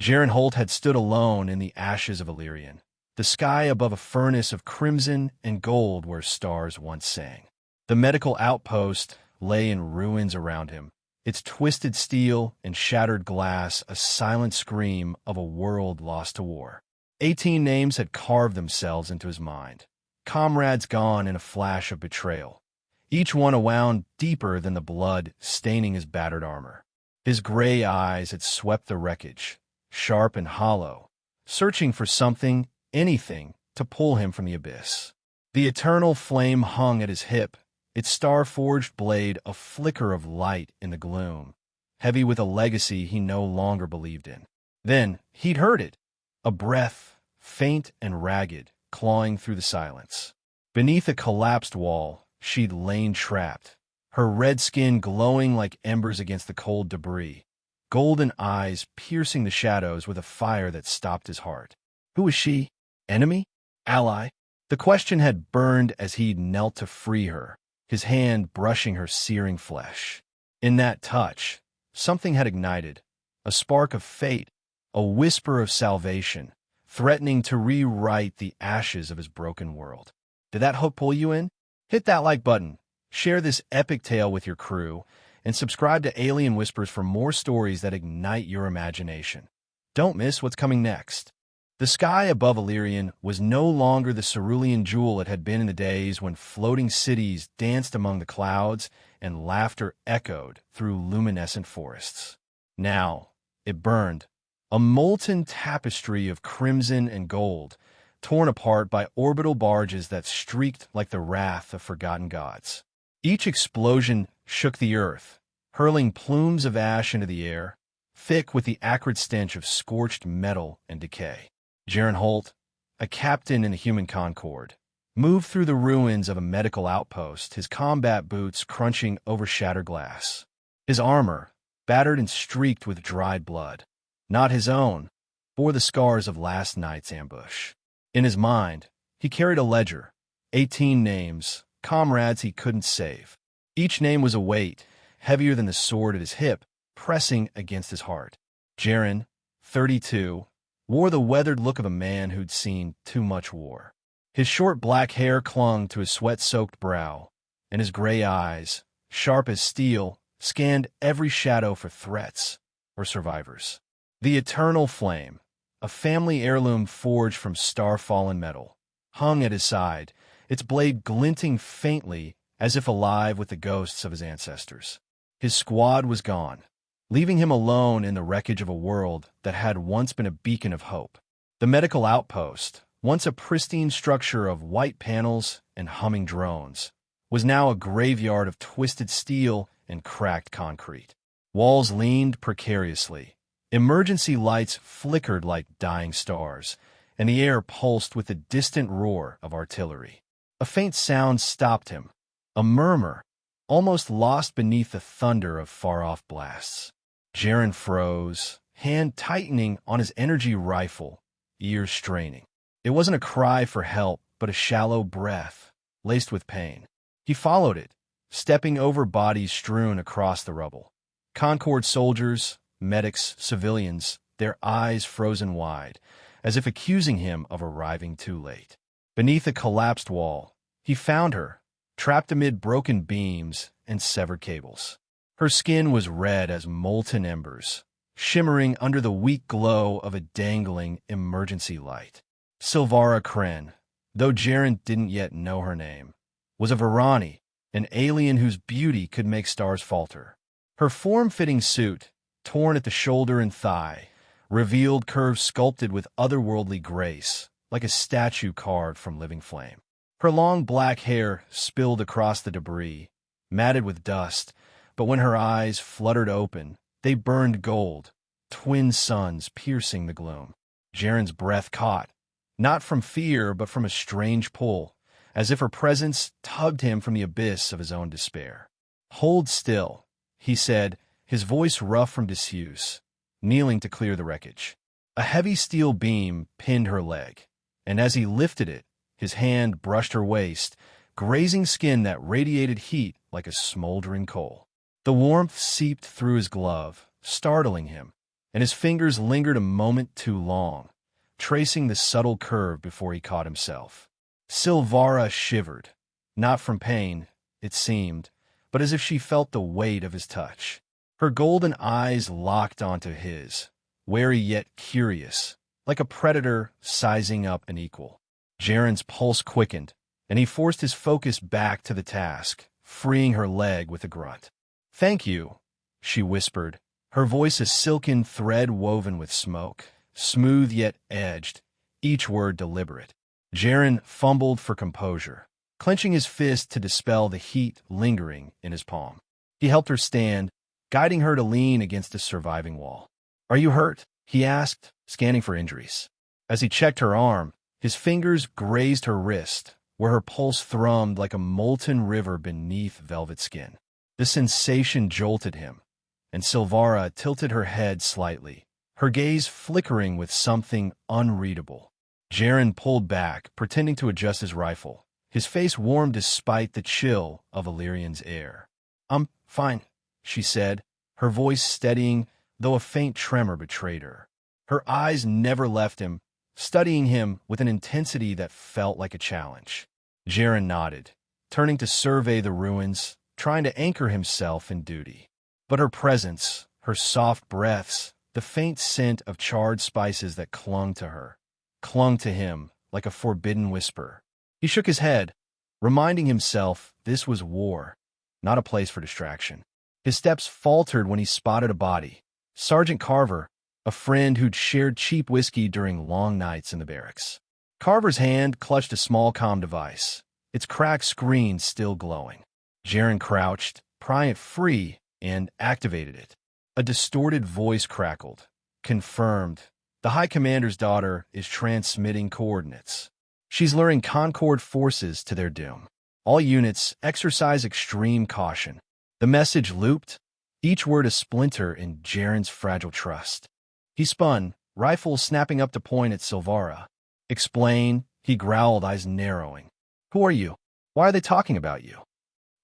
Jaren Holt had stood alone in the ashes of Illyrian, the sky above a furnace of crimson and gold where stars once sang. The medical outpost lay in ruins around him, its twisted steel and shattered glass a silent scream of a world lost to war. 18 names had carved themselves into his mind, comrades gone in a flash of betrayal, each one a wound deeper than the blood staining his battered armor. His gray eyes had swept the wreckage, sharp and hollow, searching for something, anything, to pull him from the abyss. The eternal flame hung at his hip, its star-forged blade a flicker of light in the gloom, heavy with a legacy he no longer believed in. Then he'd heard it, a breath, faint and ragged, clawing through the silence. Beneath a collapsed wall, she'd lain trapped, her red skin glowing like embers against the cold debris, golden eyes piercing the shadows with a fire that stopped his heart. Who was she? Enemy? Ally? The question had burned as he'd knelt to free her, his hand brushing her searing flesh. In that touch, something had ignited, a spark of fate, a whisper of salvation, threatening to rewrite the ashes of his broken world. Did that hook pull you in? Hit that like button, share this epic tale with your crew, and subscribe to Alien Whispers for more stories that ignite your imagination. Don't miss what's coming next. The sky above Illyrian was no longer the cerulean jewel it had been in the days when floating cities danced among the clouds and laughter echoed through luminescent forests. Now, it burned, a molten tapestry of crimson and gold, torn apart by orbital barges that streaked like the wrath of forgotten gods. Each explosion shook the earth, hurling plumes of ash into the air, thick with the acrid stench of scorched metal and decay. Jaren Holt, a captain in the human Concorde, moved through the ruins of a medical outpost, his combat boots crunching over shattered glass. His armor, battered and streaked with dried blood, not his own, bore the scars of last night's ambush. In his mind, he carried a ledger, 18 names, comrades he couldn't save. Each name was a weight, heavier than the sword at his hip, pressing against his heart. Jaren, 32, wore the weathered look of a man who'd seen too much war. His short black hair clung to his sweat-soaked brow, and his gray eyes, sharp as steel, scanned every shadow for threats or survivors. The eternal flame, a family heirloom forged from star-fallen metal, hung at his side, its blade glinting faintly as if alive with the ghosts of his ancestors. His squad was gone, leaving him alone in the wreckage of a world that had once been a beacon of hope. The medical outpost, once a pristine structure of white panels and humming drones, was now a graveyard of twisted steel and cracked concrete. Walls leaned precariously. Emergency lights flickered like dying stars, and the air pulsed with the distant roar of artillery. A faint sound stopped him, a murmur, almost lost beneath the thunder of far-off blasts. Jaren froze, hand tightening on his energy rifle, ears straining. It wasn't a cry for help, but a shallow breath, laced with pain. He followed it, stepping over bodies strewn across the rubble. Concorde soldiers, medics, civilians, their eyes frozen wide, as if accusing him of arriving too late. Beneath a collapsed wall, he found her, trapped amid broken beams and severed cables. Her skin was red as molten embers, shimmering under the weak glow of a dangling emergency light. Silvara Kren, though Jaren didn't yet know her name, was a Varani, an alien whose beauty could make stars falter. Her form-fitting suit, torn at the shoulder and thigh, revealed curves sculpted with otherworldly grace, like a statue carved from living flame. Her long black hair spilled across the debris, matted with dust, but when her eyes fluttered open, they burned gold, twin suns piercing the gloom. Jaren's breath caught, not from fear but from a strange pull, as if her presence tugged him from the abyss of his own despair. "Hold still," he said, his voice rough from disuse, kneeling to clear the wreckage. A heavy steel beam pinned her leg, and as he lifted it, his hand brushed her waist, grazing skin that radiated heat like a smoldering coal. The warmth seeped through his glove, startling him, and his fingers lingered a moment too long, tracing the subtle curve before he caught himself. Silvara shivered, not from pain, it seemed, but as if she felt the weight of his touch. Her golden eyes locked onto his, wary yet curious, like a predator sizing up an equal. Jaren's pulse quickened, and he forced his focus back to the task, freeing her leg with a grunt. "Thank you," she whispered, her voice a silken thread woven with smoke, smooth yet edged, each word deliberate. Jaren fumbled for composure, clenching his fist to dispel the heat lingering in his palm. He helped her stand, guiding her to lean against a surviving wall. "Are you hurt?" he asked, scanning for injuries. As he checked her arm, his fingers grazed her wrist, where her pulse thrummed like a molten river beneath velvet skin. The sensation jolted him, and Silvara tilted her head slightly, her gaze flickering with something unreadable. Jaren pulled back, pretending to adjust his rifle. His face warmed despite the chill of Illyrian's air. "I'm fine," she said, her voice steadying, though a faint tremor betrayed her. Her eyes never left him, studying him with an intensity that felt like a challenge. Jaren nodded, turning to survey the ruins, trying to anchor himself in duty. But her presence, her soft breaths, the faint scent of charred spices that clung to him like a forbidden whisper. He shook his head, reminding himself this was war, not a place for distraction. His steps faltered when he spotted a body. Sergeant Carver, a friend who'd shared cheap whiskey during long nights in the barracks. Carver's hand clutched a small comm device, its cracked screen still glowing. Jaren crouched, prying it free, and activated it. A distorted voice crackled. "Confirmed. The High Commander's daughter is transmitting coordinates. She's luring Concord forces to their doom. All units exercise extreme caution." The message looped, each word a splinter in Jaren's fragile trust. He spun, rifle snapping up to point at Silvara. "Explain," he growled, eyes narrowing. "Who are you? Why are they talking about you?"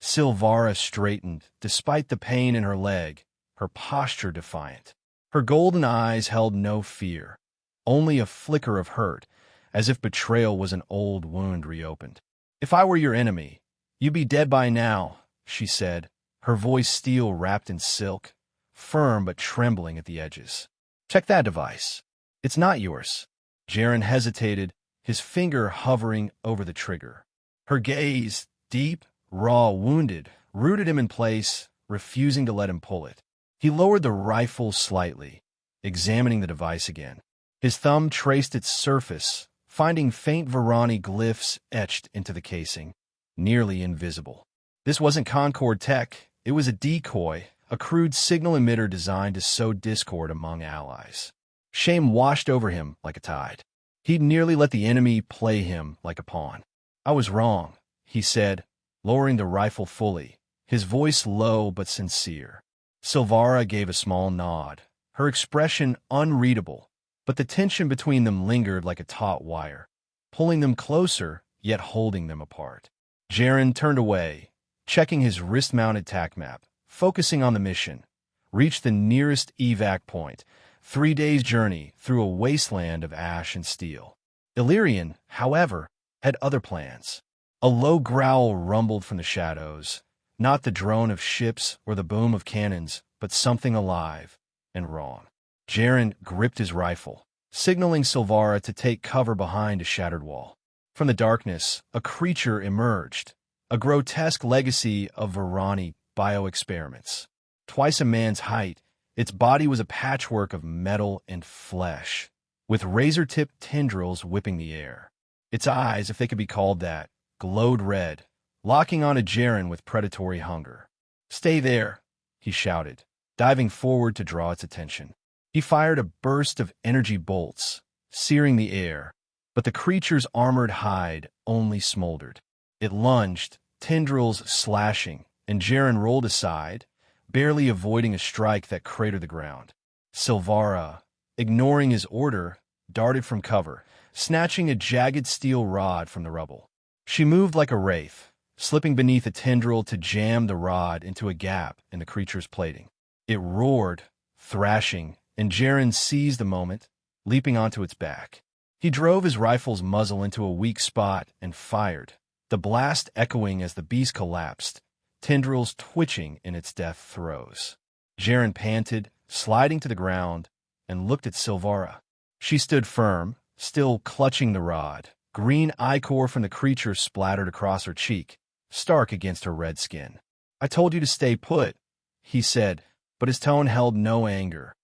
Silvara straightened, despite the pain in her leg, her posture defiant. Her golden eyes held no fear, only a flicker of hurt, as if betrayal was an old wound reopened. "If I were your enemy, you'd be dead by now," she said, her voice steel wrapped in silk, firm but trembling at the edges. "Check that device. It's not yours." Jaren hesitated, his finger hovering over the trigger. Her gaze, deep, raw, wounded, rooted him in place, refusing to let him pull it. He lowered the rifle slightly, examining the device again. His thumb traced its surface, finding faint Varani glyphs etched into the casing, nearly invisible. This wasn't Concord tech. It was a decoy, a crude signal emitter designed to sow discord among allies. Shame washed over him like a tide. He'd nearly let the enemy play him like a pawn. "I was wrong," he said, lowering the rifle fully, his voice low but sincere. Silvara gave a small nod, her expression unreadable, but the tension between them lingered like a taut wire, pulling them closer yet holding them apart. Jaren turned away, checking his wrist-mounted tac map, focusing on the mission. Reached the nearest evac point, 3 days' journey through a wasteland of ash and steel. Illyrian, however, had other plans. A low growl rumbled from the shadows, not the drone of ships or the boom of cannons, but something alive and wrong. Jaren gripped his rifle, signaling Silvara to take cover behind a shattered wall. From the darkness, a creature emerged, a grotesque legacy of Varani bioexperiments. Twice a man's height, its body was a patchwork of metal and flesh, with razor-tipped tendrils whipping the air. Its eyes, if they could be called that, glowed red, locking onto Jaren with predatory hunger. "Stay there," he shouted, diving forward to draw its attention. He fired a burst of energy bolts, searing the air, but the creature's armored hide only smoldered. It lunged, tendrils slashing, and Jaren rolled aside, barely avoiding a strike that cratered the ground. Silvara, ignoring his order, darted from cover, snatching a jagged steel rod from the rubble. She moved like a wraith, slipping beneath a tendril to jam the rod into a gap in the creature's plating. It roared, thrashing, and Jaren seized the moment, leaping onto its back. He drove his rifle's muzzle into a weak spot and fired, the blast echoing as the beast collapsed, tendrils twitching in its death throes. Jaren panted, sliding to the ground, and looked at Silvara. She stood firm, still clutching the rod. Green ichor from the creature splattered across her cheek, stark against her red skin. "I told you to stay put," he said, but his tone held no anger,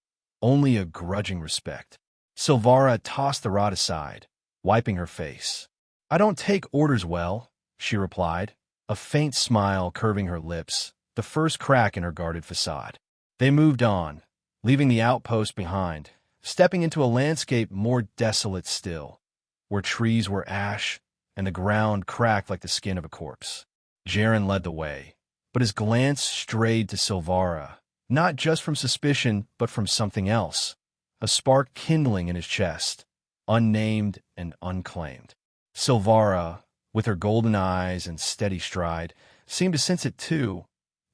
only a grudging respect. Silvara tossed the rod aside, wiping her face. "I don't take orders well," she replied, a faint smile curving her lips, the first crack in her guarded facade. They moved on, leaving the outpost behind, stepping into a landscape more desolate still, where trees were ash and the ground cracked like the skin of a corpse. Jaren led the way, but his glance strayed to Silvara, not just from suspicion, but from something else, a spark kindling in his chest, unnamed and unclaimed. Silvara, with her golden eyes and steady stride, seemed to sense it too,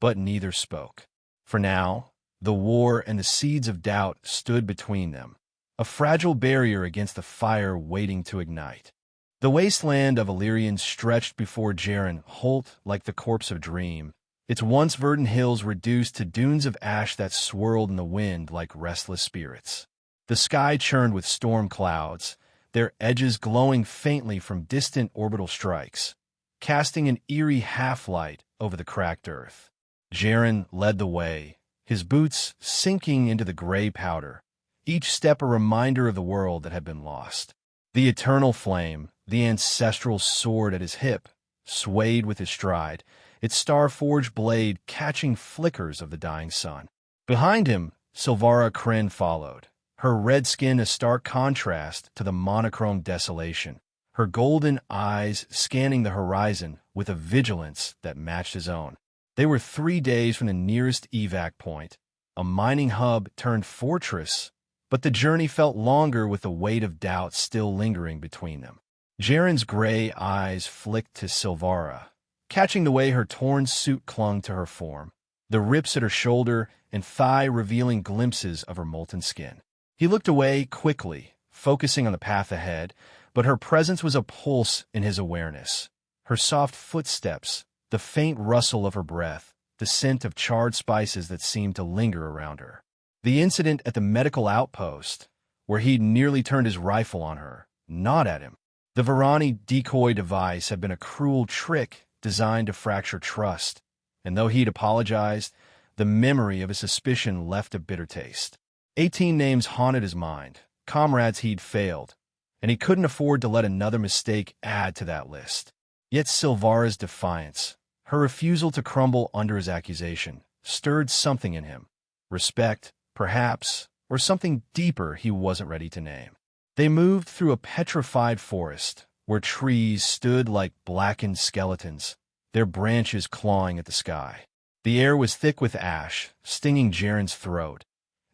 but neither spoke. For now, the war and the seeds of doubt stood between them, a fragile barrier against the fire waiting to ignite. The wasteland of Illyrian stretched before Jaren, halt like the corpse of dream, its once verdant hills reduced to dunes of ash that swirled in the wind like restless spirits. The sky churned with storm clouds, their edges glowing faintly from distant orbital strikes, casting an eerie half-light over the cracked earth. Jaren led the way, his boots sinking into the gray powder, each step a reminder of the world that had been lost. The eternal flame, the ancestral sword at his hip, swayed with his stride, its star-forged blade catching flickers of the dying sun. Behind him, Silvara Kryn followed, her red skin a stark contrast to the monochrome desolation, her golden eyes scanning the horizon with a vigilance that matched his own. They were 3 days from the nearest evac point, a mining hub turned fortress, but the journey felt longer with the weight of doubt still lingering between them. Jaren's gray eyes flicked to Silvara, catching the way her torn suit clung to her form, the rips at her shoulder and thigh revealing glimpses of her molten skin. He looked away quickly, focusing on the path ahead, but her presence was a pulse in his awareness. Her soft footsteps, the faint rustle of her breath, the scent of charred spices that seemed to linger around her. The incident at the medical outpost, where he'd nearly turned his rifle on her, not at him. The Varani decoy device had been a cruel trick designed to fracture trust, and though he'd apologized, the memory of his suspicion left a bitter taste. 18 names haunted his mind, comrades he'd failed, and he couldn't afford to let another mistake add to that list. Yet Silvara's defiance, her refusal to crumble under his accusation, stirred something in him. Respect, perhaps, or something deeper he wasn't ready to name. They moved through a petrified forest, where trees stood like blackened skeletons, their branches clawing at the sky. The air was thick with ash, stinging Jaren's throat,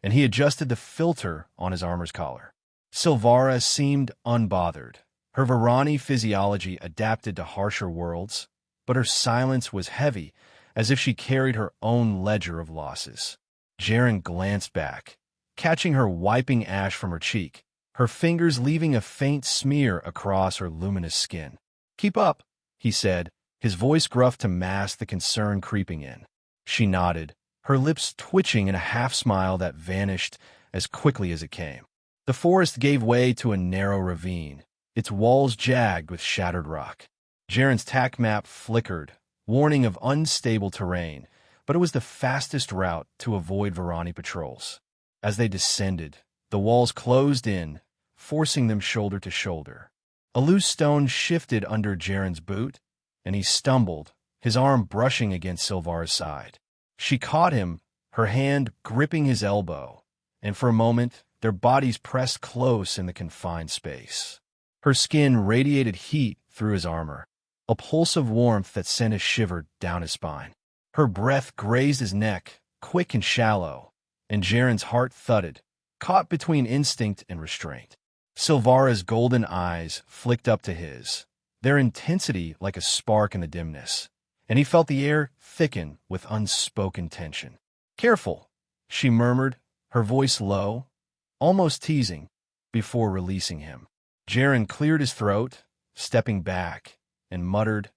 and he adjusted the filter on his armor's collar. Silvara seemed unbothered. Her Varani physiology adapted to harsher worlds, but her silence was heavy, as if she carried her own ledger of losses. Jaren glanced back, catching her wiping ash from her cheek, her fingers leaving a faint smear across her luminous skin. "Keep up," he said, his voice gruff to mask the concern creeping in. She nodded, her lips twitching in a half-smile that vanished as quickly as it came. The forest gave way to a narrow ravine, its walls jagged with shattered rock. Jaren's tack map flickered, warning of unstable terrain, but it was the fastest route to avoid Varani patrols. As they descended, the walls closed in, forcing them shoulder to shoulder. A loose stone shifted under Jaren's boot, and he stumbled, his arm brushing against Silvara's side. She caught him, her hand gripping his elbow, and for a moment their bodies pressed close in the confined space. Her skin radiated heat through his armor, a pulse of warmth that sent a shiver down his spine. Her breath grazed his neck, quick and shallow, and Jaren's heart thudded, caught between instinct and restraint. Silvara's golden eyes flicked up to his, their intensity like a spark in the dimness, and he felt the air thicken with unspoken tension. "Careful," she murmured, her voice low, almost teasing, before releasing him. Jaren cleared his throat, stepping back, and muttered,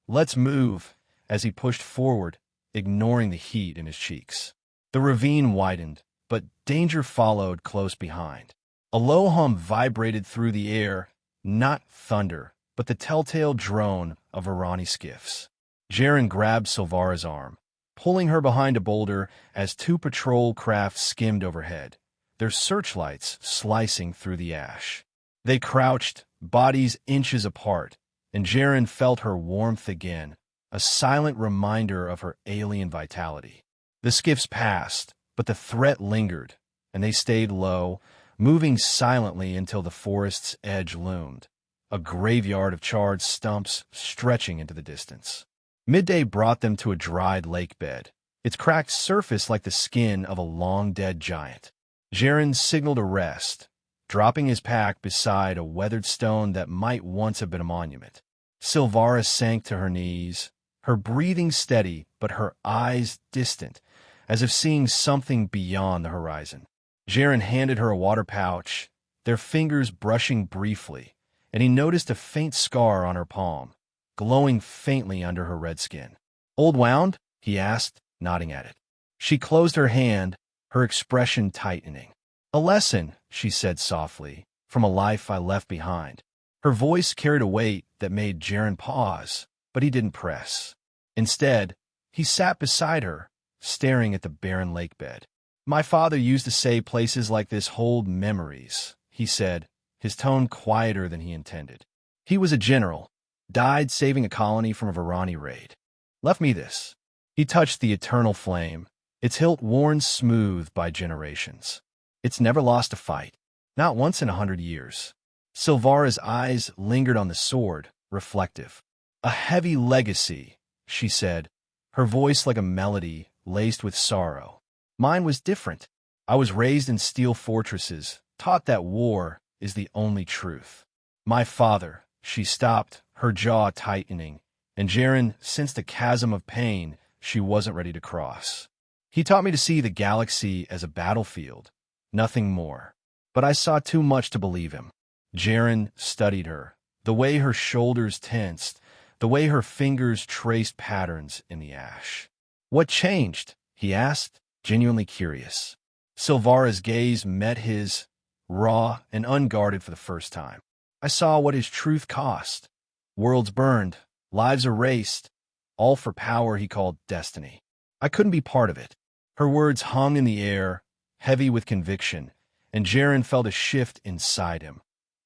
"Let's move," as he pushed forward, ignoring the heat in his cheeks. The ravine widened, but danger followed close behind. A low hum vibrated through the air, not thunder, but the telltale drone of Irani skiffs. Jaren grabbed Silvara's arm, pulling her behind a boulder as two patrol craft skimmed overhead, their searchlights slicing through the ash. They crouched, bodies inches apart, and Jaren felt her warmth again, a silent reminder of her alien vitality. The skiffs passed, but the threat lingered, and they stayed low, moving silently until the forest's edge loomed, a graveyard of charred stumps stretching into the distance. Midday brought them to a dried lake bed, its cracked surface like the skin of a long-dead giant. Jaren signaled a rest, dropping his pack beside a weathered stone that might once have been a monument. Silvara sank to her knees, her breathing steady but her eyes distant, as if seeing something beyond the horizon. Jaren handed her a water pouch, their fingers brushing briefly, and he noticed a faint scar on her palm, glowing faintly under her red skin. "Old wound?" he asked, nodding at it. She closed her hand, her expression tightening. "A lesson," she said softly, "from a life I left behind." Her voice carried a weight that made Jaren pause, but he didn't press. Instead, he sat beside her, staring at the barren lake bed. "My father used to say places like this hold memories," he said, his tone quieter than he intended. "He was a general, died saving a colony from a Varani raid. Left me this." He touched the eternal flame, its hilt worn smooth by generations. "It's never lost a fight, not once in 100 years." Silvara's eyes lingered on the sword, reflective. "A heavy legacy," she said, her voice like a melody laced with sorrow. "Mine was different. I was raised in steel fortresses, taught that war is the only truth. My father," she stopped, her jaw tightening, and Jaren sensed a chasm of pain she wasn't ready to cross. "He taught me to see the galaxy as a battlefield, nothing more. But I saw too much to believe him." Jaren studied her, the way her shoulders tensed, the way her fingers traced patterns in the ash. "What changed?" he asked, genuinely curious. Silvara's gaze met his, raw and unguarded for the first time. "I saw what his truth cost. Worlds burned, lives erased, all for power he called destiny. I couldn't be part of it." Her words hung in the air, heavy with conviction, and Jaren felt a shift inside him,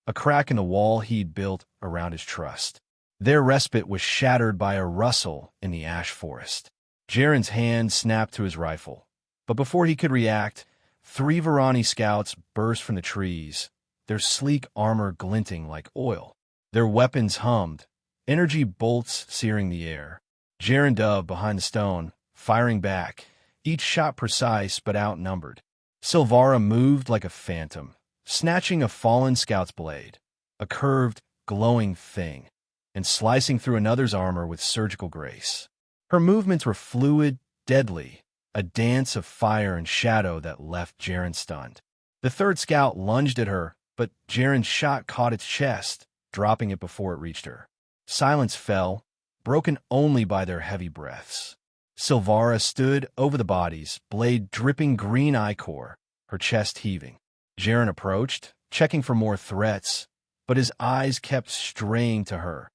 a crack in the wall he'd built around his trust. Their respite was shattered by a rustle in the ash forest. Jaren's hand snapped to his rifle, but before he could react, 3 Varani scouts burst from the trees, their sleek armor glinting like oil. Their weapons hummed, energy bolts searing the air. Jaren dove behind the stone, firing back, each shot precise but outnumbered. Silvara moved like a phantom, snatching a fallen scout's blade, a curved, glowing thing, and slicing through another's armor with surgical grace. Her movements were fluid, deadly, a dance of fire and shadow that left Jaren stunned. The 3rd scout lunged at her, but Jaren's shot caught its chest, dropping it before it reached her. Silence fell, broken only by their heavy breaths. Silvara stood over the bodies, blade dripping green ichor, her chest heaving. Jaren approached, checking for more threats, but his eyes kept straying to her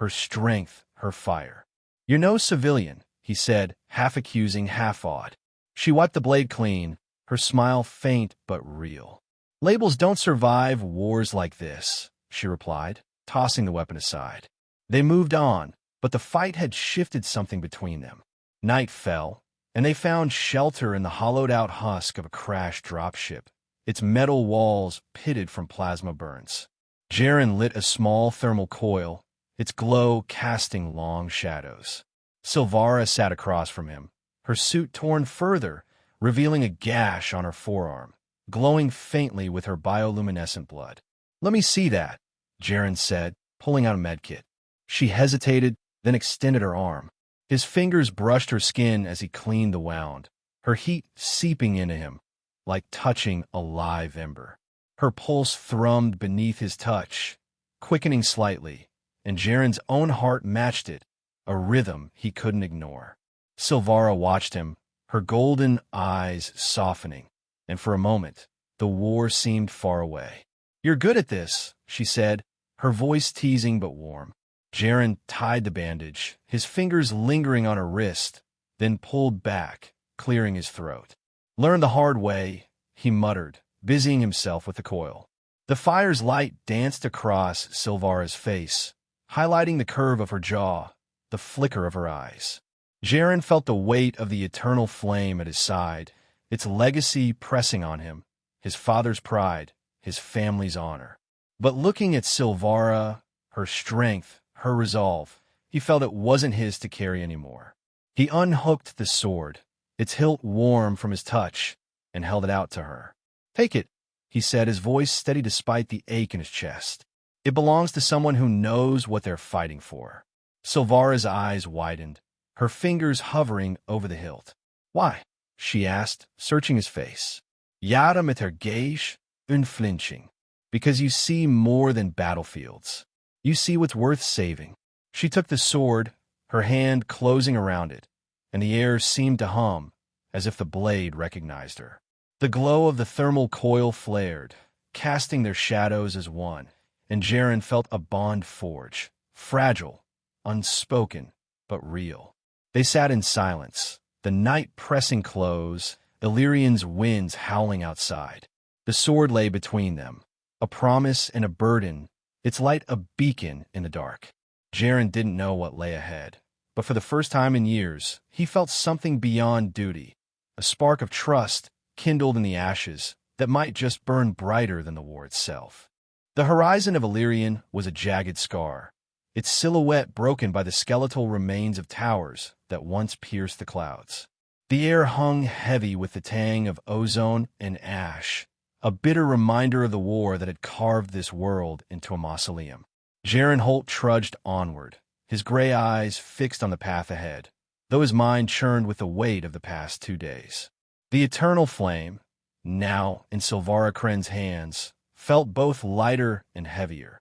strength, her fire. "You're no civilian," he said, half accusing, half awed. She wiped the blade clean, her smile faint but real. "Labels don't survive wars like this," she replied, tossing the weapon aside. They moved on, but the fight had shifted something between them. Night fell, and they found shelter in the hollowed-out husk of a crashed dropship, its metal walls pitted from plasma burns. Jaren lit a small thermal coil, its glow casting long shadows. Silvara sat across from him, her suit torn further, revealing a gash on her forearm, glowing faintly with her bioluminescent blood. "Let me see that," Jaren said, pulling out a medkit. She hesitated, then extended her arm. His fingers brushed her skin as he cleaned the wound, her heat seeping into him, like touching a live ember. Her pulse thrummed beneath his touch, quickening slightly, and Jaren's own heart matched it, a rhythm he couldn't ignore. Silvara watched him, her golden eyes softening, and for a moment, the war seemed far away. "You're good at this," she said, her voice teasing but warm. Jaren tied the bandage, his fingers lingering on her wrist, then pulled back, clearing his throat. "Learn the hard way," he muttered, busying himself with the coil. The fire's light danced across Silvara's face, highlighting the curve of her jaw, the flicker of her eyes. Jaren felt the weight of the eternal flame at his side, its legacy pressing on him, his father's pride, his family's honor. But looking at Silvara, her strength, her resolve, he felt it wasn't his to carry anymore. He unhooked the sword, its hilt warm from his touch, and held it out to her. "Take it," he said, his voice steady despite the ache in his chest. "It belongs to someone who knows what they're fighting for." Silvara's eyes widened, her fingers hovering over the hilt. "Why?" she asked, searching his face. "Jaren met haar gaze, unflinching. Because you see more than battlefields. You see what's worth saving." She took the sword, her hand closing around it, and the air seemed to hum, as if the blade recognized her. The glow of the thermal coil flared, casting their shadows as one, and Jaren felt a bond forge, fragile, unspoken, but real. They sat in silence, the night pressing close, Illyrian's winds howling outside. The sword lay between them, a promise and a burden, its light a beacon in the dark. Jaren didn't know what lay ahead, but for the first time in years, he felt something beyond duty, a spark of trust kindled in the ashes that might just burn brighter than the war itself. The horizon of Illyrian was a jagged scar, its silhouette broken by the skeletal remains of towers that once pierced the clouds. The air hung heavy with the tang of ozone and ash, a bitter reminder of the war that had carved this world into a mausoleum. Jaren Holt trudged onward, his gray eyes fixed on the path ahead, though his mind churned with the weight of the past 2 days. The eternal flame, now in Silvara Kren's hands, felt both lighter and heavier.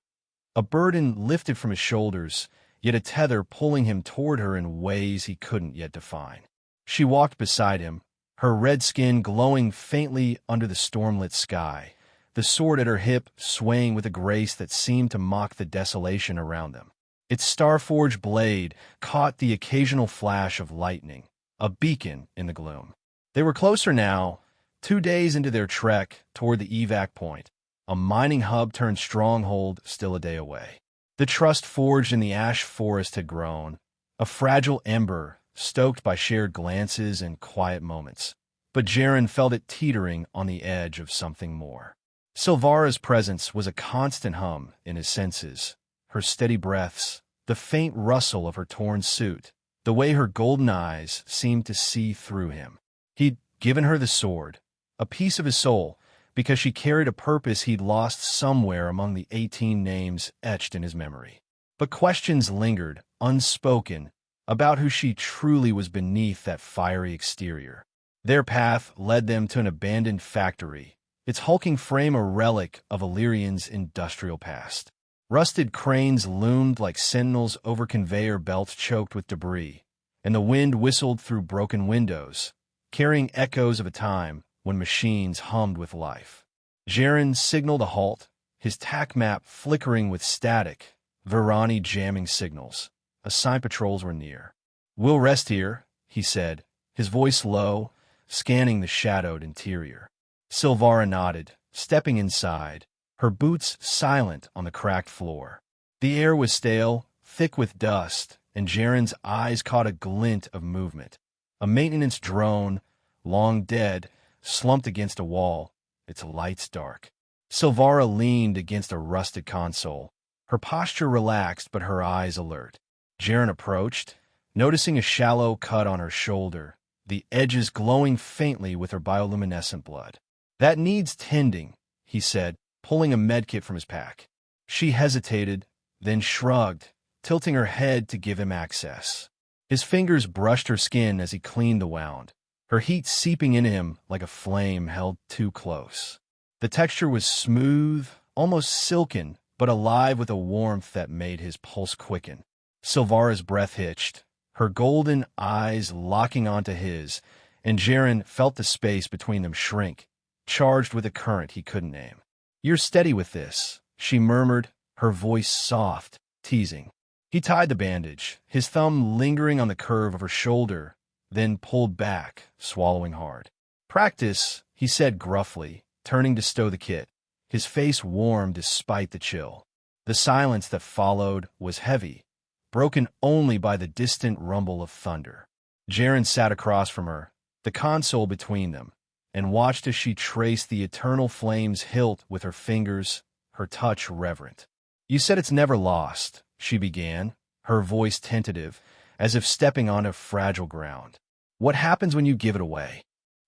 A burden lifted from his shoulders, yet a tether pulling him toward her in ways he couldn't yet define. She walked beside him, her red skin glowing faintly under the stormlit sky, the sword at her hip swaying with a grace that seemed to mock the desolation around them. Its star-forged blade caught the occasional flash of lightning, a beacon in the gloom. They were closer now, 2 days into their trek toward the evac point, a mining hub turned stronghold still a day away. The trust forged in the ash forest had grown, a fragile ember stoked by shared glances and quiet moments. But Jaren felt it teetering on the edge of something more. Silvara's presence was a constant hum in his senses, her steady breaths, the faint rustle of her torn suit, the way her golden eyes seemed to see through him. He'd given her the sword, a piece of his soul, because she carried a purpose he'd lost somewhere among the 18 names etched in his memory. But questions lingered, unspoken, about who she truly was beneath that fiery exterior. Their path led them to an abandoned factory, its hulking frame a relic of Illyrian's industrial past. Rusted cranes loomed like sentinels over conveyor belts choked with debris, and the wind whistled through broken windows, carrying echoes of a time when machines hummed with life. Jaren signaled a halt, his tack map flickering with static, Virani jamming signals. Assigned patrols were near. "We'll rest here," he said, his voice low, scanning the shadowed interior. Silvara nodded, stepping inside, her boots silent on the cracked floor. The air was stale, thick with dust, and Jaren's eyes caught a glint of movement. A maintenance drone, long dead, slumped against a wall, its lights dark. Silvara leaned against a rusted console, her posture relaxed but her eyes alert. Jaren approached, noticing a shallow cut on her shoulder, the edges glowing faintly with her bioluminescent blood. "That needs tending," he said, pulling a medkit from his pack. She hesitated, then shrugged, tilting her head to give him access. His fingers brushed her skin as he cleaned the wound, her heat seeping into him like a flame held too close. The texture was smooth, almost silken, but alive with a warmth that made his pulse quicken. Silvara's breath hitched, her golden eyes locking onto his, and Jaren felt the space between them shrink, charged with a current he couldn't name. "You're steady with this," she murmured, her voice soft, teasing. He tied the bandage, his thumb lingering on the curve of her shoulder, then pulled back, swallowing hard. "Practice," he said gruffly, turning to stow the kit, his face warm despite the chill. The silence that followed was heavy, broken only by the distant rumble of thunder. Jaren sat across from her, the console between them, and watched as she traced the eternal flame's hilt with her fingers, her touch reverent. "You said it's never lost," she began, her voice tentative, as if stepping onto fragile ground. "What happens when you give it away?"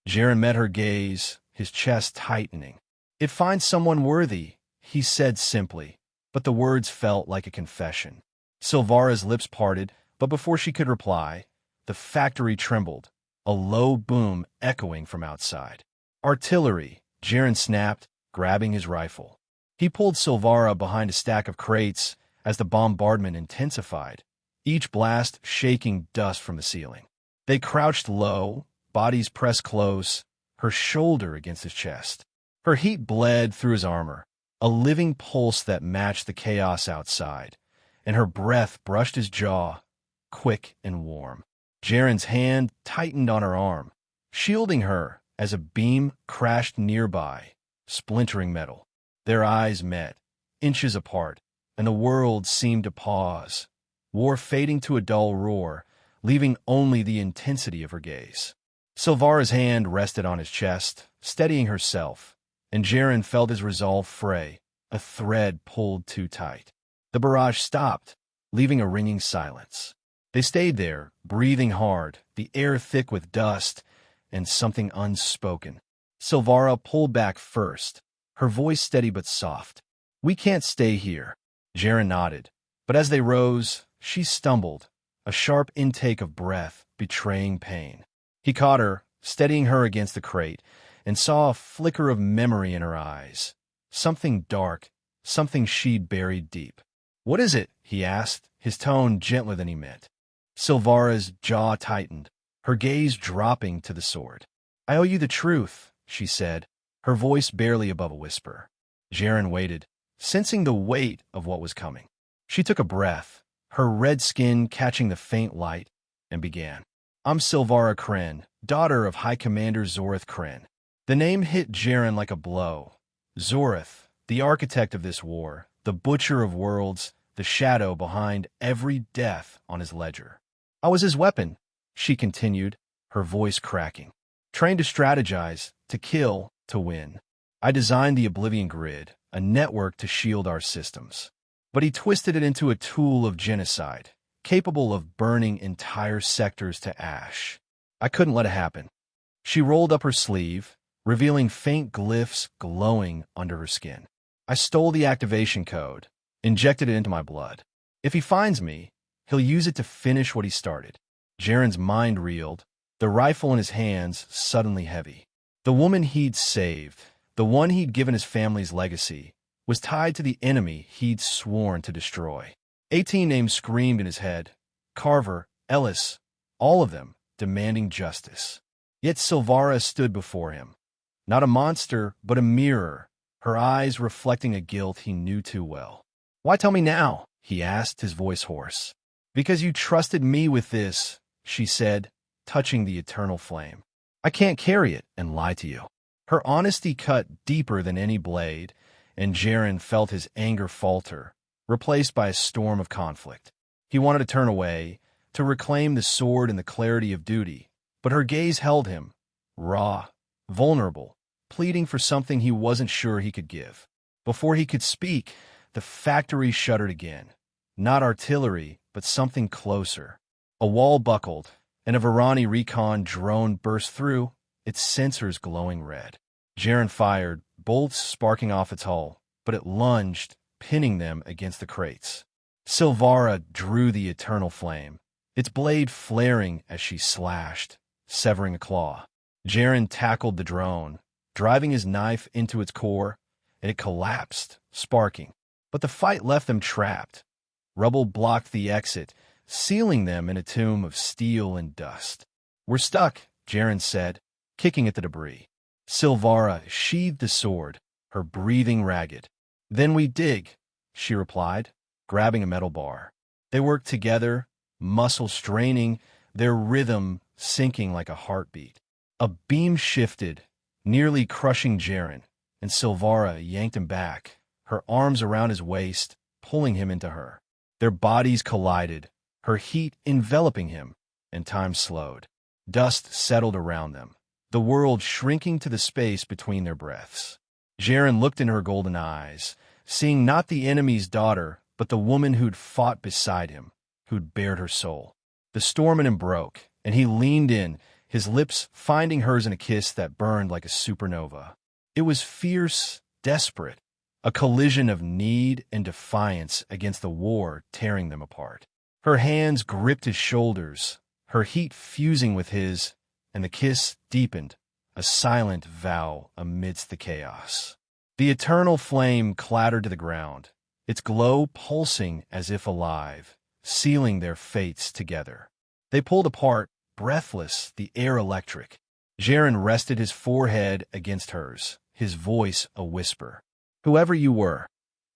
Jaren met her gaze, his chest tightening. "It finds someone worthy," he said simply, but the words felt like a confession. Silvara's lips parted, but before she could reply, the factory trembled, a low boom echoing from outside. "Artillery," Jaren snapped, grabbing his rifle. He pulled Silvara behind a stack of crates as the bombardment intensified, each blast shaking dust from the ceiling. They crouched low, bodies pressed close, her shoulder against his chest. Her heat bled through his armor, a living pulse that matched the chaos outside, and her breath brushed his jaw, quick and warm. Jaren's hand tightened on her arm, shielding her as a beam crashed nearby, splintering metal. Their eyes met, inches apart, and the world seemed to pause, war fading to a dull roar, leaving only the intensity of her gaze. Silvara's hand rested on his chest, steadying herself, and Jaren felt his resolve fray, a thread pulled too tight. The barrage stopped, leaving a ringing silence. They stayed there, breathing hard, the air thick with dust, and something unspoken. Silvara pulled back first, her voice steady but soft. "We can't stay here." Jaren nodded, but as they rose, she stumbled, a sharp intake of breath betraying pain. He caught her, steadying her against the crate, and saw a flicker of memory in her eyes. Something dark, something she'd buried deep. "What is it?" he asked, his tone gentler than he meant. Silvara's jaw tightened, her gaze dropping to the sword. "I owe you the truth," she said, her voice barely above a whisper. Jaren waited, sensing the weight of what was coming. She took a breath, her red skin catching the faint light, and began. "I'm Silvara Kren, daughter of High Commander Zorith Kren." The name hit Jaren like a blow. Zorith, the architect of this war, the butcher of worlds, the shadow behind every death on his ledger. "I was his weapon," she continued, her voice cracking. "Trained to strategize, to kill, to win. I designed the Oblivion Grid, a network to shield our systems. But he twisted it into a tool of genocide, capable of burning entire sectors to ash. I couldn't let it happen." She rolled up her sleeve, revealing faint glyphs glowing under her skin. "I stole the activation code, injected it into my blood. If he finds me, he'll use it to finish what he started." Jaren's mind reeled, the rifle in his hands suddenly heavy. The woman he'd saved, the one he'd given his family's legacy, was tied to the enemy he'd sworn to destroy. 18 names screamed in his head. Carver, Ellis, all of them demanding justice. Yet Silvara stood before him. Not a monster, but a mirror, her eyes reflecting a guilt he knew too well. "Why tell me now?" he asked, his voice hoarse. "Because you trusted me with this," she said, touching the eternal flame. "I can't carry it and lie to you." Her honesty cut deeper than any blade, and Jaren felt his anger falter, replaced by a storm of conflict. He wanted to turn away, to reclaim the sword and the clarity of duty, but her gaze held him, raw, vulnerable, pleading for something he wasn't sure he could give. Before he could speak, the factory shuddered again. Not artillery, but something closer. A wall buckled, and a Varani recon drone burst through, its sensors glowing red. Jaren fired, bolts sparking off its hull, but it lunged, pinning them against the crates. Silvara drew the eternal flame, its blade flaring as she slashed, severing a claw. Jaren tackled the drone, driving his knife into its core, and it collapsed, sparking. But the fight left them trapped. Rubble blocked the exit, sealing them in a tomb of steel and dust. "We're stuck," Jaren said, kicking at the debris. Silvara sheathed the sword, her breathing ragged. "Then we dig," she replied, grabbing a metal bar. They worked together, muscles straining, their rhythm sinking like a heartbeat. A beam shifted, nearly crushing Jaren, and Silvara yanked him back, her arms around his waist, pulling him into her. Their bodies collided, her heat enveloping him, and time slowed. Dust settled around them, the world shrinking to the space between their breaths. Jaren looked in her golden eyes, seeing not the enemy's daughter, but the woman who'd fought beside him, who'd bared her soul. The storm in him broke, and he leaned in, his lips finding hers in a kiss that burned like a supernova. It was fierce, desperate, a collision of need and defiance against the war tearing them apart. Her hands gripped his shoulders, her heat fusing with his, and the kiss deepened, a silent vow amidst the chaos. The eternal flame clattered to the ground, its glow pulsing as if alive, sealing their fates together. They pulled apart, breathless, the air electric. Jaren rested his forehead against hers, his voice a whisper. "Whoever you were,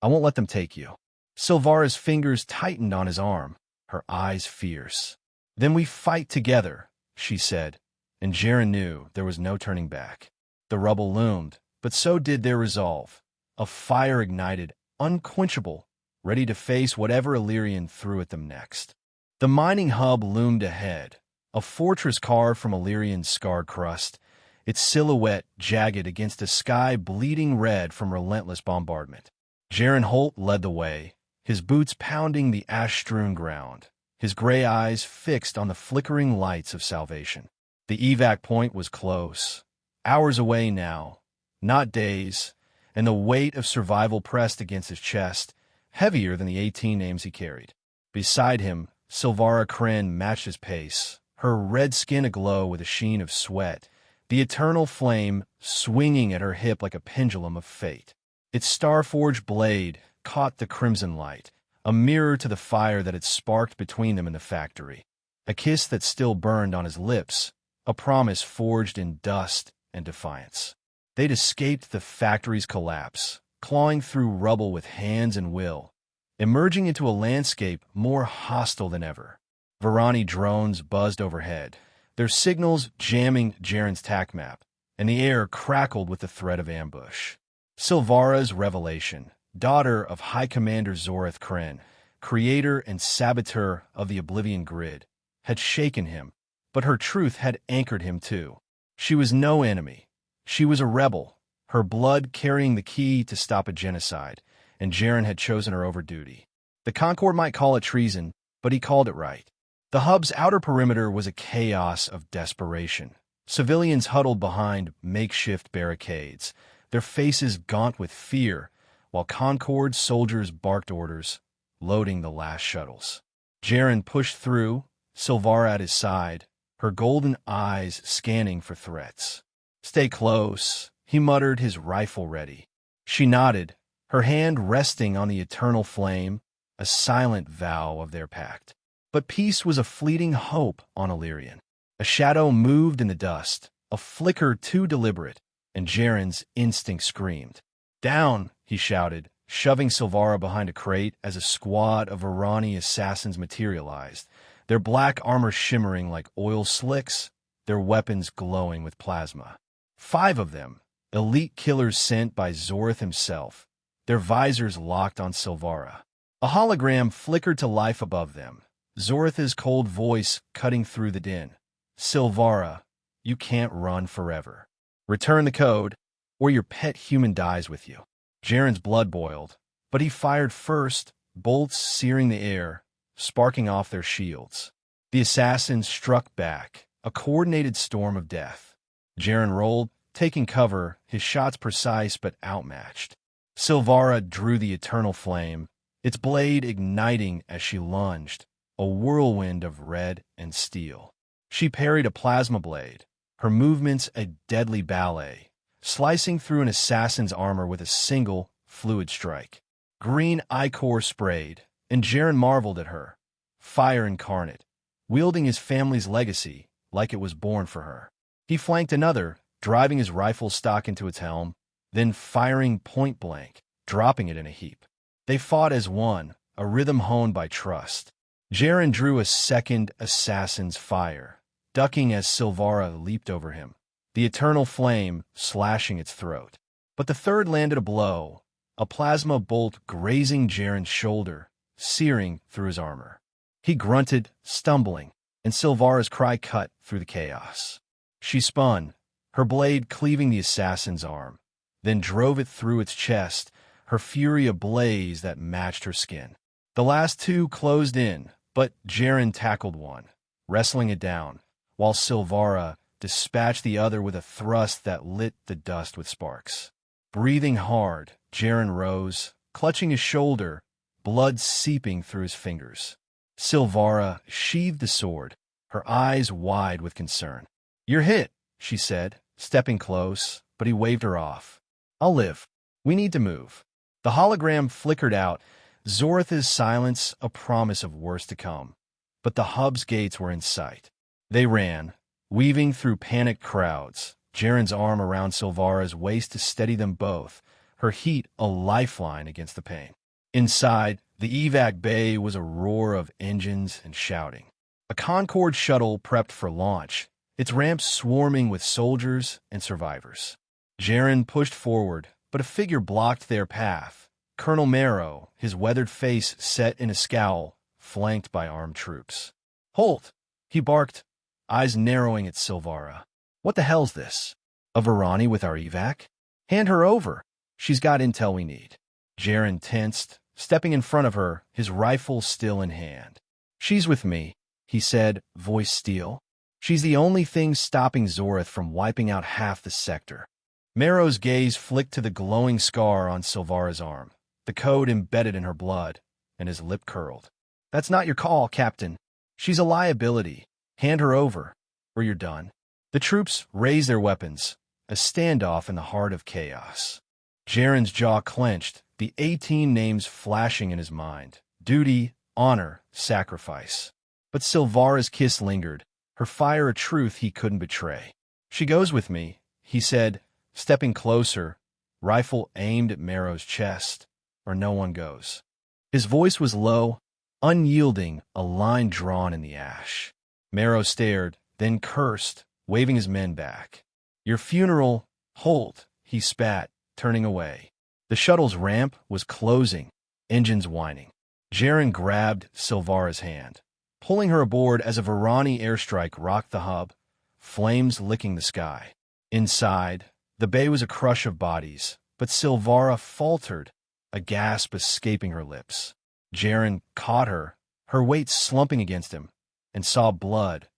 I won't let them take you." Silvara's fingers tightened on his arm, her eyes fierce. "Then we fight together," she said, and Jaren knew there was no turning back. The rubble loomed, but so did their resolve. A fire ignited, unquenchable, ready to face whatever Illyrian threw at them next. The mining hub loomed ahead, a fortress carved from Illyrian's scarred crust, its silhouette jagged against a sky bleeding red from relentless bombardment. Jaren Holt led the way, his boots pounding the ash-strewn ground, his gray eyes fixed on the flickering lights of salvation. The evac point was close, hours away now, not days, and the weight of survival pressed against his chest, heavier than the 18 names he carried. Beside him, Silvara Kren matched his pace, her red skin aglow with a sheen of sweat, the eternal flame swinging at her hip like a pendulum of fate. Its star-forged blade caught the crimson light, a mirror to the fire that had sparked between them in the factory. A kiss that still burned on his lips, a promise forged in dust and defiance. They'd escaped the factory's collapse, clawing through rubble with hands and will, emerging into a landscape more hostile than ever. Varani drones buzzed overhead, their signals jamming Jaren's tac map, and the air crackled with the threat of ambush. Silvara's revelation, daughter of High Commander Zoreth Kren, creator and saboteur of the Oblivion Grid, had shaken him, but her truth had anchored him too. She was no enemy. She was a rebel, her blood carrying the key to stop a genocide, and Jaren had chosen her over duty. The Concord might call it treason, but he called it right. The hub's outer perimeter was a chaos of desperation. Civilians huddled behind makeshift barricades, their faces gaunt with fear, while Concord soldiers barked orders, loading the last shuttles. Jaren pushed through, Silvara at his side, her golden eyes scanning for threats. "Stay close," he muttered, his rifle ready. She nodded, her hand resting on the eternal flame, a silent vow of their pact. But peace was a fleeting hope on Illyrian. A shadow moved in the dust, a flicker too deliberate, and Jaren's instinct screamed. "Down!" he shouted, shoving Silvara behind a crate as a squad of Varani assassins materialized, their black armor shimmering like oil slicks, their weapons glowing with plasma. 5 of them, elite killers sent by Zoreth himself, their visors locked on Silvara. A hologram flickered to life above them, Zoreth's cold voice cutting through the din. "Silvara, you can't run forever. Return the code, or your pet human dies with you." Jaren's blood boiled, but he fired first, bolts searing the air, sparking off their shields. The assassins struck back, a coordinated storm of death. Jaren rolled, taking cover, his shots precise but outmatched. Silvara drew the eternal flame, its blade igniting as she lunged, a whirlwind of red and steel. She parried a plasma blade, her movements a deadly ballet, slicing through an assassin's armor with a single, fluid strike. Green ichor sprayed, and Jaren marveled at her. Fire incarnate, wielding his family's legacy like it was born for her. He flanked another, driving his rifle stock into its helm, then firing point blank, dropping it in a heap. They fought as one, a rhythm honed by trust. Jaren drew a second assassin's fire, ducking as Silvara leaped over him, the eternal flame slashing its throat. But the third landed a blow, a plasma bolt grazing Jaren's shoulder, searing through his armor. He grunted, stumbling, and Silvara's cry cut through the chaos. She spun, her blade cleaving the assassin's arm, then drove it through its chest, her fury a blaze that matched her skin. The last two closed in, but Jaren tackled one, wrestling it down, while Silvara dispatched the other with a thrust that lit the dust with sparks. Breathing hard, Jaren rose, clutching his shoulder, blood seeping through his fingers. Silvara sheathed the sword, her eyes wide with concern. "You're hit," she said, stepping close, but he waved her off. "I'll live. We need to move." The hologram flickered out, Zoratha's silence a promise of worse to come. But the hub's gates were in sight. They ran, weaving through panicked crowds, Jaren's arm around Silvara's waist to steady them both, her heat a lifeline against the pain. Inside, the evac bay was a roar of engines and shouting. A Concorde shuttle prepped for launch, its ramps swarming with soldiers and survivors. Jaren pushed forward, but a figure blocked their path. Colonel Marrow, his weathered face set in a scowl, flanked by armed troops. "Halt!" he barked, eyes narrowing at Silvara. "What the hell's this? A Varani with our evac? Hand her over. She's got intel we need." Jaren tensed, stepping in front of her, his rifle still in hand. "She's with me," he said, voice steel. "She's the only thing stopping Zorath from wiping out half the sector." Marrow's gaze flicked to the glowing scar on Silvara's arm, the code embedded in her blood, and his lip curled. "That's not your call, Captain. She's a liability. Hand her over, or you're done." The troops raised their weapons, a standoff in the heart of chaos. Jaren's jaw clenched, the 18 names flashing in his mind. Duty, honor, sacrifice. But Silvara's kiss lingered, her fire a truth he couldn't betray. "She goes with me," he said, stepping closer, rifle aimed at Marrow's chest, "or no one goes." His voice was low, unyielding, a line drawn in the ash. Marrow stared, then cursed, waving his men back. "Your funeral, hold," he spat, turning away. The shuttle's ramp was closing, engines whining. Jaren grabbed Silvara's hand, pulling her aboard as a Varani airstrike rocked the hub, flames licking the sky. Inside, the bay was a crush of bodies, but Silvara faltered, a gasp escaping her lips. Jaren caught her, her weight slumping against him, and saw blood,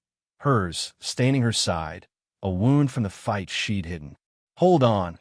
hers, staining her side, a wound from the fight she'd hidden. "Hold on,"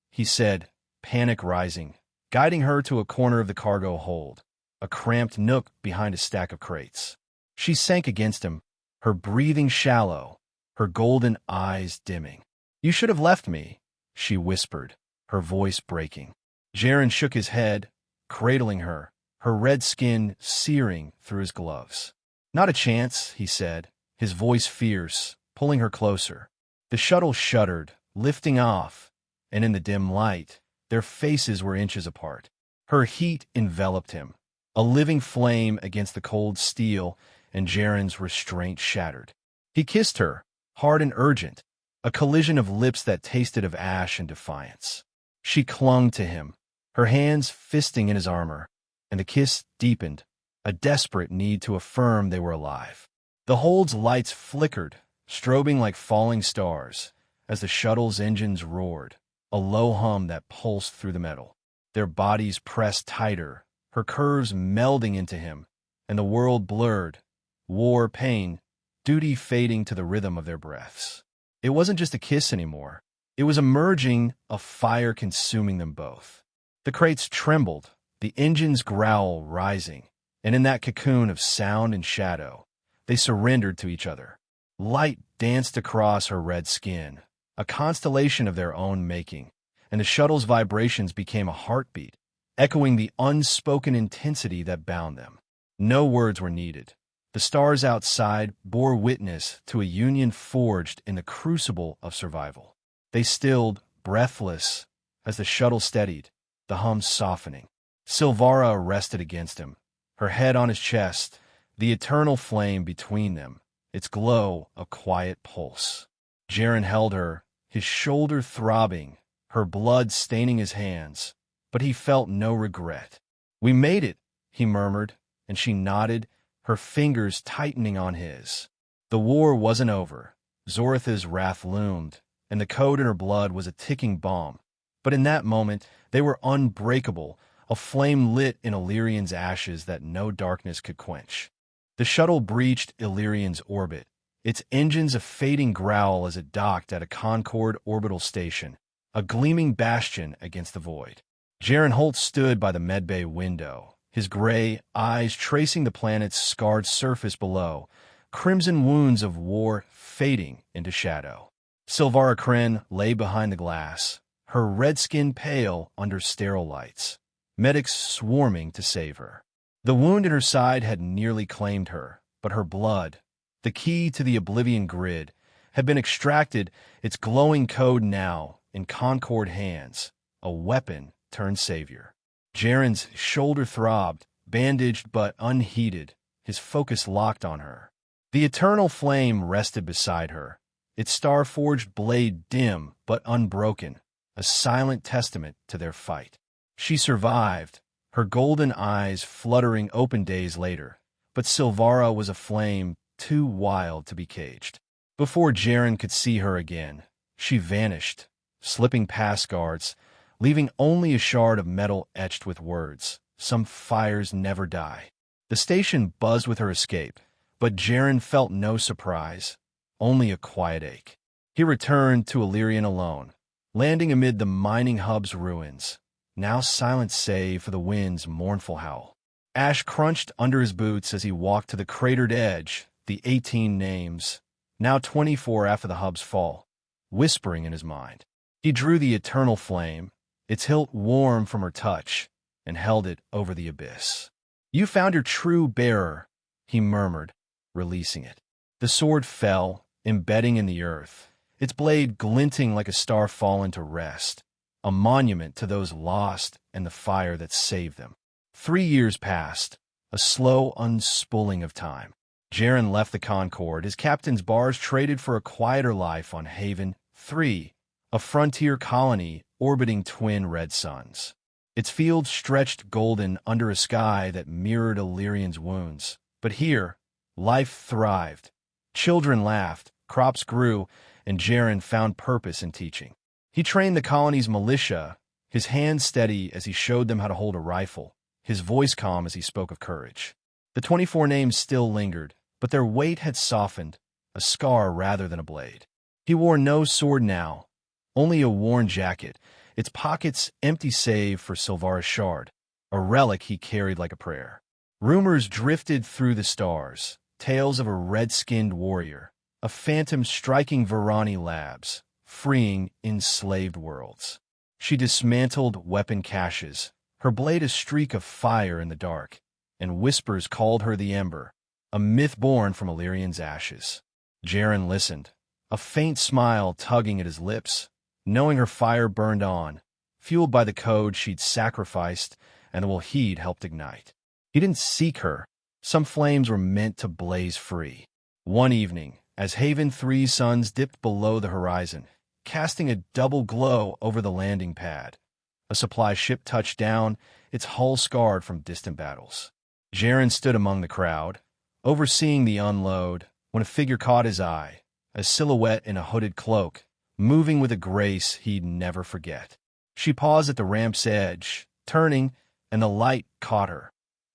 he said, panic rising, guiding her to a corner of the cargo hold, a cramped nook behind a stack of crates. She sank against him, her breathing shallow, her golden eyes dimming. "You should have left me," she whispered, her voice breaking. Jaren shook his head, cradling her, her red skin searing through his gloves. "Not a chance," he said, his voice fierce, pulling her closer. The shuttle shuddered, lifting off, and in the dim light, their faces were inches apart. Her heat enveloped him, a living flame against the cold steel, and Jaren's restraint shattered. He kissed her, hard and urgent, a collision of lips that tasted of ash and defiance. She clung to him, her hands fisting in his armor, and the kiss deepened, a desperate need to affirm they were alive. The hold's lights flickered, strobing like falling stars, as the shuttle's engines roared, a low hum that pulsed through the metal. Their bodies pressed tighter, her curves melding into him, and the world blurred, war, pain, duty fading to the rhythm of their breaths. It wasn't just a kiss anymore. It was a merging, a fire consuming them both. The crates trembled, the engine's growl rising, and in that cocoon of sound and shadow, they surrendered to each other. Light danced across her red skin, a constellation of their own making, and the shuttle's vibrations became a heartbeat, echoing the unspoken intensity that bound them. No words were needed. The stars outside bore witness to a union forged in the crucible of survival. They stilled, breathless, as the shuttle steadied, the hum softening. Silvara rested against him, her head on his chest, the eternal flame between them, its glow a quiet pulse. Jaren held her, his shoulder throbbing, her blood staining his hands, but he felt no regret. "We made it," he murmured, and she nodded, her fingers tightening on his. The war wasn't over. Zoratha's wrath loomed, and the code in her blood was a ticking bomb. But in that moment, they were unbreakable, a flame lit in Illyrian's ashes that no darkness could quench. The shuttle breached Illyrian's orbit, its engines a fading growl as it docked at a Concord orbital station, a gleaming bastion against the void. Jaren Holt stood by the medbay window, his gray eyes tracing the planet's scarred surface below, crimson wounds of war fading into shadow. Silvara Kren lay behind the glass, her red skin pale under sterile lights, medics swarming to save her. The wound in her side had nearly claimed her, but her blood, the key to the Oblivion grid, had been extracted, its glowing code now in Concord hands, a weapon turned savior. Jaren's shoulder throbbed, bandaged but unheeded, his focus locked on her. The eternal flame rested beside her, its star-forged blade dim but unbroken, a silent testament to their fight. She survived, her golden eyes fluttering open days later, but Silvara was a flame too wild to be caged. Before Jaren could see her again, she vanished, slipping past guards, leaving only a shard of metal etched with words, "Some fires never die." The station buzzed with her escape, but Jaren felt no surprise, only a quiet ache. He returned to Illyrian alone, landing amid the mining hub's ruins, now silent save for the wind's mournful howl. Ash crunched under his boots as he walked to the cratered edge, the 18 names, now 24 after the hub's fall, whispering in his mind. He drew the eternal flame, its hilt warm from her touch, and held it over the abyss. "You found your true bearer," he murmured, releasing it. The sword fell, embedding in the earth, its blade glinting like a star fallen to rest, a monument to those lost and the fire that saved them. 3 years passed, a slow unspooling of time. Jaren left the Concord, his captain's bars traded for a quieter life on Haven 3, a frontier colony orbiting twin red suns. Its fields stretched golden under a sky that mirrored Illyrian's wounds. But here, life thrived. Children laughed, crops grew, and Jaren found purpose in teaching. He trained the colony's militia, his hands steady as he showed them how to hold a rifle, his voice calm as he spoke of courage. The 24 names still lingered, but their weight had softened, a scar rather than a blade. He wore no sword now, only a worn jacket, its pockets empty save for Silvara's shard, a relic he carried like a prayer. Rumors drifted through the stars, tales of a red-skinned warrior, a phantom striking Varani labs, freeing enslaved worlds. She dismantled weapon caches, her blade a streak of fire in the dark, and whispers called her the Ember, a myth born from Illyrian's ashes. Jaren listened, a faint smile tugging at his lips, knowing her fire burned on, fueled by the code she'd sacrificed and the will he'd helped ignite. He didn't seek her. Some flames were meant to blaze free. One evening, as Haven 3's suns dipped below the horizon, casting a double glow over the landing pad, a supply ship touched down, its hull scarred from distant battles. Jaren stood among the crowd, overseeing the unload, when a figure caught his eye, a silhouette in a hooded cloak, moving with a grace he'd never forget. She paused at the ramp's edge, turning, and the light caught her,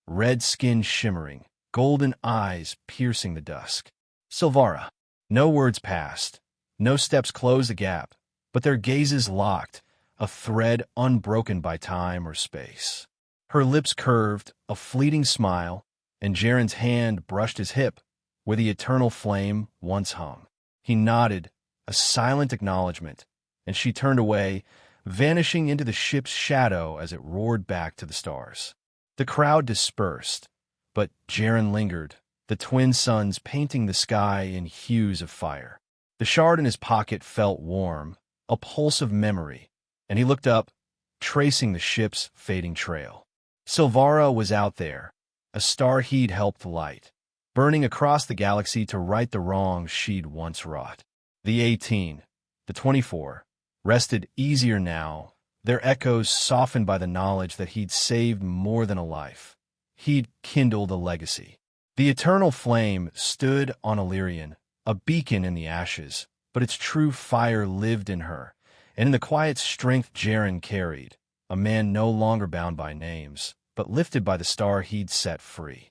red skin shimmering, golden eyes piercing the dusk. Silvara. No words passed, no steps closed the gap, but their gazes locked, a thread unbroken by time or space. Her lips curved, a fleeting smile, and Jaren's hand brushed his hip, where the eternal flame once hung. He nodded, a silent acknowledgement, and she turned away, vanishing into the ship's shadow as it roared back to the stars. The crowd dispersed, but Jaren lingered, the twin suns painting the sky in hues of fire. The shard in his pocket felt warm, a pulse of memory, and he looked up, tracing the ship's fading trail. Silvara was out there, a star he'd helped light, burning across the galaxy to right the wrongs she'd once wrought. The 18, the 24, rested easier now, their echoes softened by the knowledge that he'd saved more than a life. He'd kindled a legacy. The eternal flame stood on Illyrian, a beacon in the ashes, but its true fire lived in her, and in the quiet strength Jaren carried, a man no longer bound by names, but lifted by the star he'd set free.